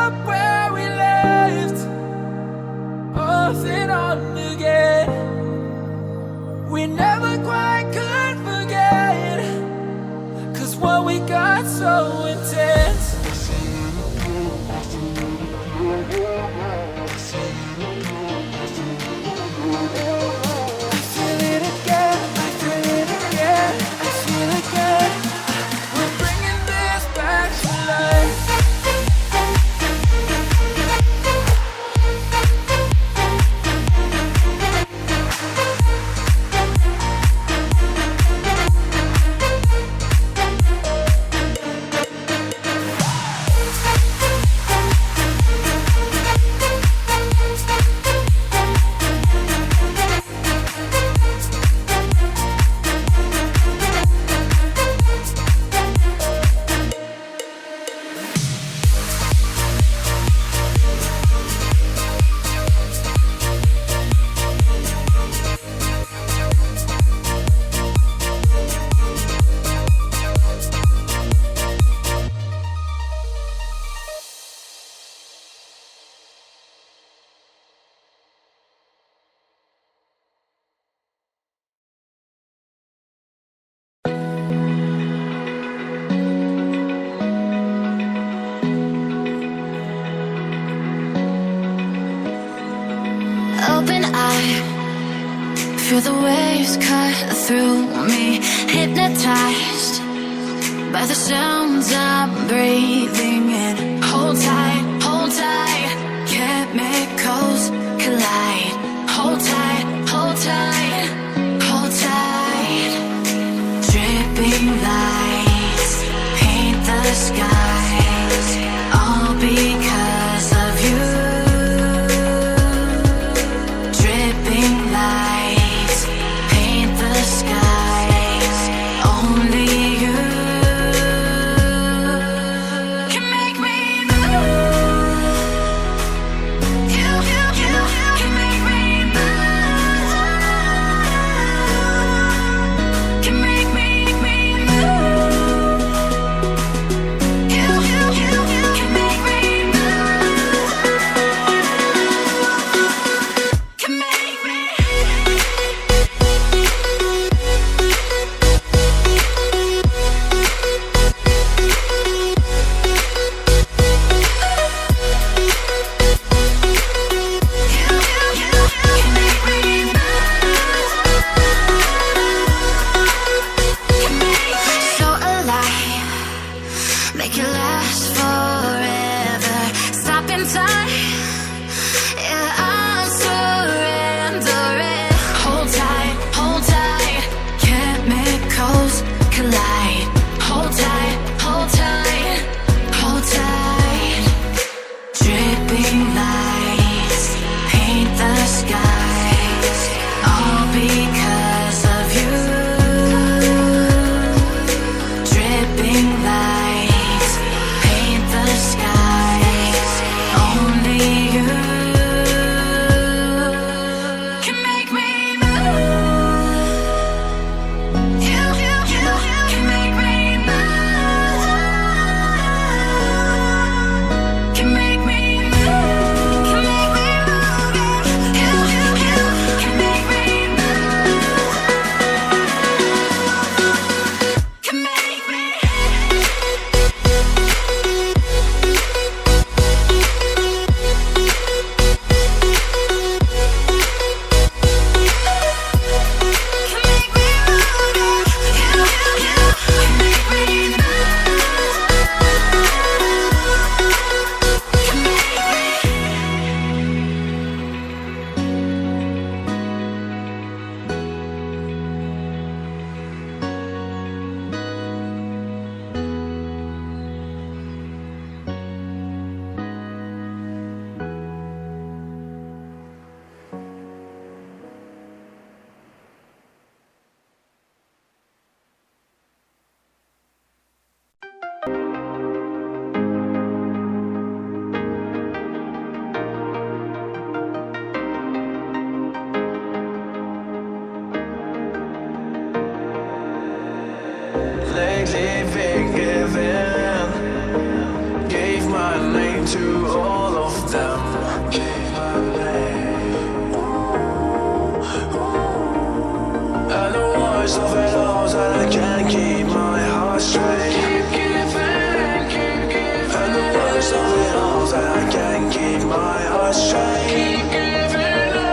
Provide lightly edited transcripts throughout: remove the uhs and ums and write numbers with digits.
up where we left, off and on again. We never quite could forget, 'cause what we got so intense. I feel it again, I feel it again, I feel it again. We're bringing this back to life. Open eye, feel the waves cut through me, hypnotized by the sounds I'm breathing in. Hold tight, chemicals collide. Hold tight, hold tight, hold tight. Dripping lights paint the skies, all because of you. Dripping lights paint the skies, only you can make me move. them. Keep my name. And the worst of it all is that I can't keep my heart straight. Keep giving, keep giving. And the worst of it all is that I can't keep my heart straight. Keep giving up.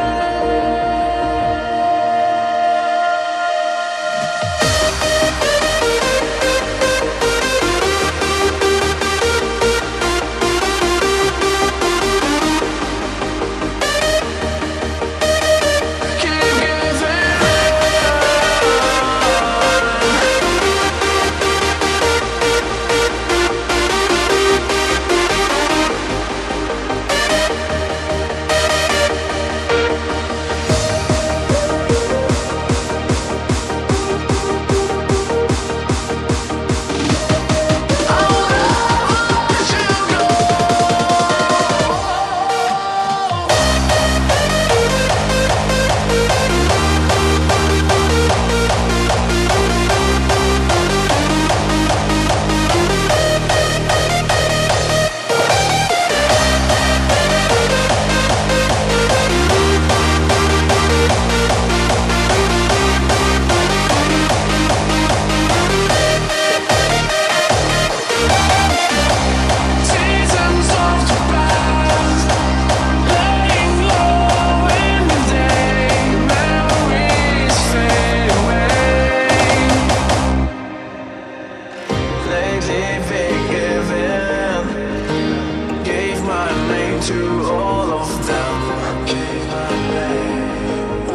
To all of them, keep my name.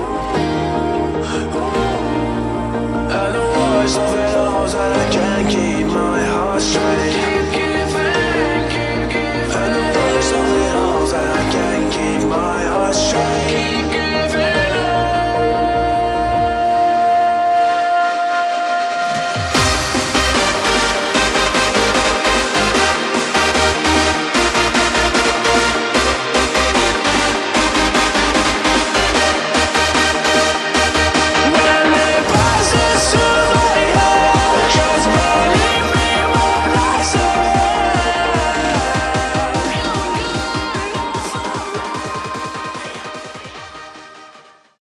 And the worst of it all is that I can't keep my heart straight.